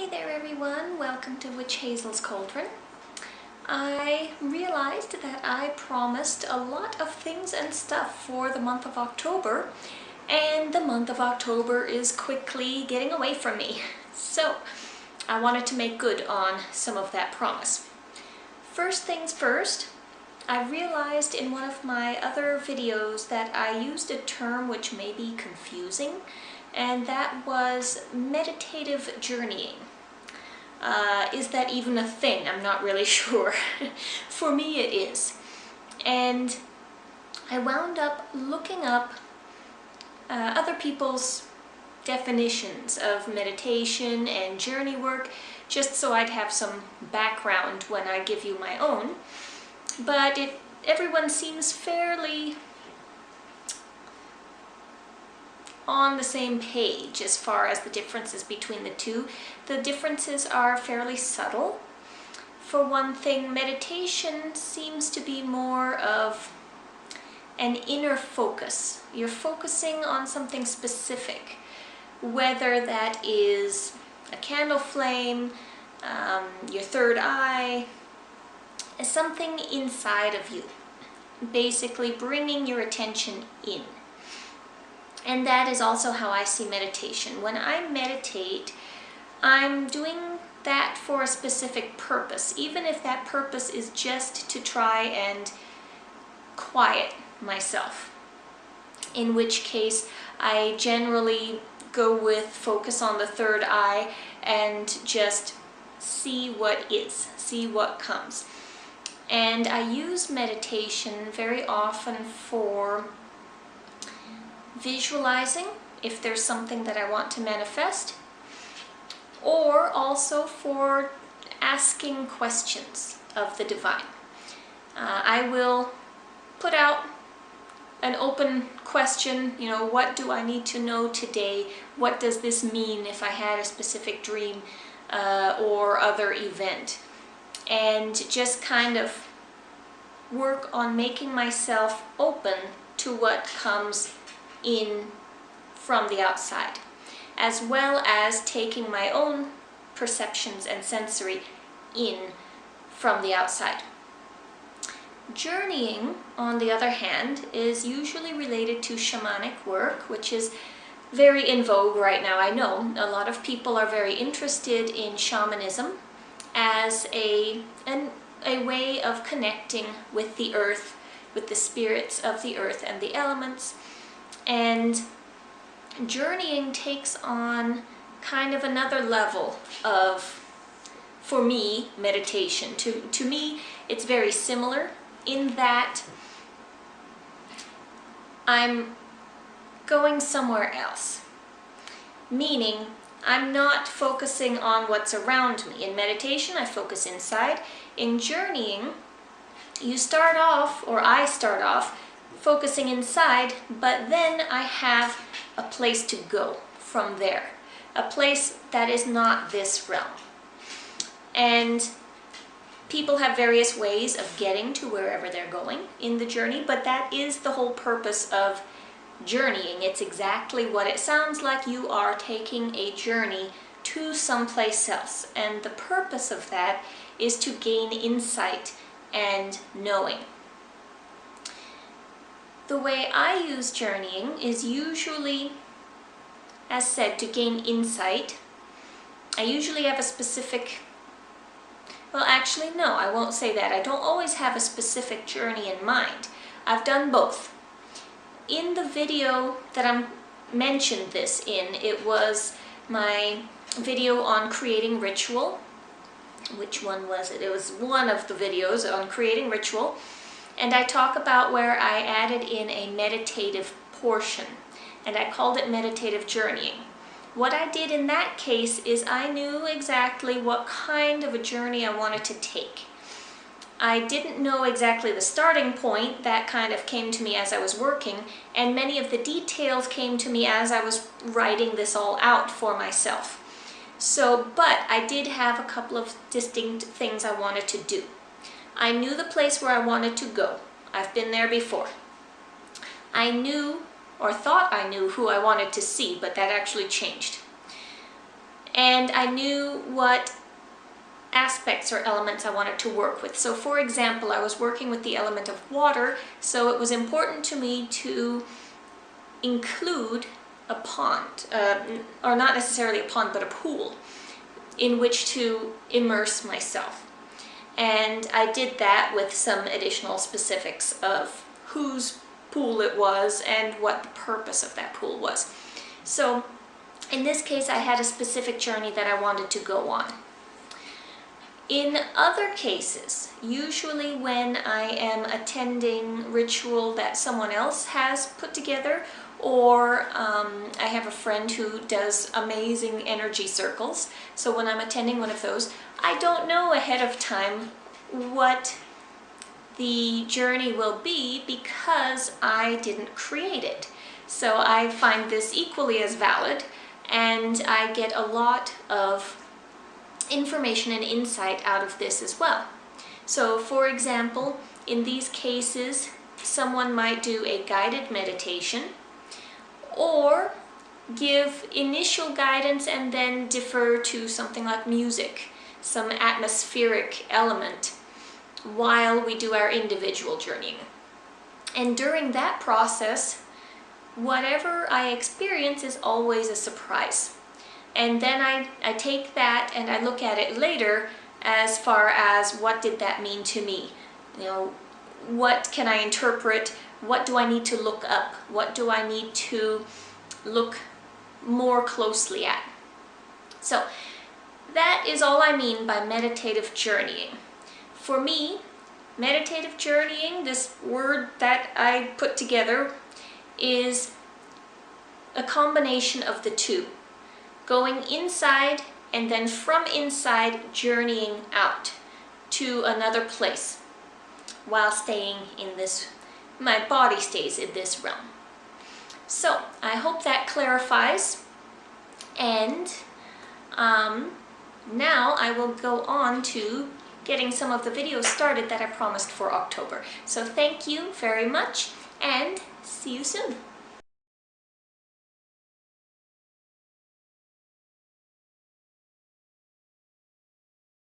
Hey there everyone, welcome to Witch Hazel's Cauldron. I realized that I promised a lot of things and stuff for the month of October, and the month of October is quickly getting away from me. So I wanted to make good on some of that promise. First things first, I realized in one of my other videos that I used a term which may be confusing, and that was meditative journeying. Is that even a thing? I'm not really sure. For me it is. And I wound up looking up other people's definitions of meditation and journey work, just so I'd have some background when I give you my own. But everyone seems fairly on the same page as far as the differences between the two. The differences are fairly subtle. For one thing, meditation seems to be more of an inner focus. You're focusing on something specific, whether that is a candle flame, your third eye, something inside of you, basically bringing your attention in. And that is also how I see meditation. When I meditate, I'm doing that for a specific purpose, even if that purpose is just to try and quiet myself. In which case, I generally go with focus on the third eye and just see what is, see what comes. And I use meditation very often for visualizing, if there's something that I want to manifest, or also for asking questions of the divine. I will put out an open question, what do I need to know today? What does this mean if I had a specific dream or other event? And just kind of work on making myself open to what comes in from the outside, as well as taking my own perceptions and sensory in from the outside. Journeying, on the other hand, is usually related to shamanic work, which is very in vogue right now. I know a lot of people are very interested in shamanism as a way of connecting with the earth, with the spirits of the earth and the elements. And journeying takes on kind of another level of, for me, meditation. To me, it's very similar in that I'm going somewhere else. Meaning, I'm not focusing on what's around me. In meditation, I focus inside. In journeying, you start off, or I start off, focusing inside, but then I have a place to go from there. A place that is not this realm. And people have various ways of getting to wherever they're going in the journey, but that is the whole purpose of journeying. It's exactly what it sounds like. You are taking a journey to someplace else. And the purpose of that is to gain insight and knowing. The way I use journeying is usually, as said, to gain insight. I usually have a specific, well actually no, I won't say that. I don't always have a specific journey in mind. I've done both. In the video that I mentioned this in, it was my video on creating ritual. Which one was it? It was one of the videos on creating ritual. And I talk about where I added in a meditative portion, and I called it meditative journeying. What I did in that case is I knew exactly what kind of a journey I wanted to take. I didn't know exactly the starting point. That kind of came to me as I was working, and many of the details came to me as I was writing this all out for myself. But I did have a couple of distinct things I wanted to do. I knew the place where I wanted to go. I've been there before. I knew, or thought I knew, who I wanted to see, but that actually changed. and I knew what aspects or elements I wanted to work with. So for example, I was working with the element of water, so it was important to me to include a pond, or not necessarily a pond, but a pool in which to immerse myself. And I did that with some additional specifics of whose pool it was and what the purpose of that pool was. So in this case, I had a specific journey that I wanted to go on. In other cases, usually when I am attending ritual that someone else has put together, or I have a friend who does amazing energy circles, so when I'm attending one of those, I don't know ahead of time what the journey will be because I didn't create it. So I find this equally as valid, and I get a lot of information and insight out of this as well. So for example, in these cases, someone might do a guided meditation or give initial guidance and then defer to something like music, some atmospheric element, while we do our individual journeying. And during that process, whatever I experience is always a surprise. And then I take that and I look at it later as far as what did that mean to me? You know, what can I interpret? What do I need to look up? What do I need to look more closely at? So that is all I mean by meditative journeying. For me, meditative journeying, this word that I put together, is a combination of the two. Going inside and then from inside journeying out to another place while staying in this, my body stays in this realm. So I hope that clarifies, and now I will go on to getting some of the videos started that I promised for October. So thank you very much and see you soon.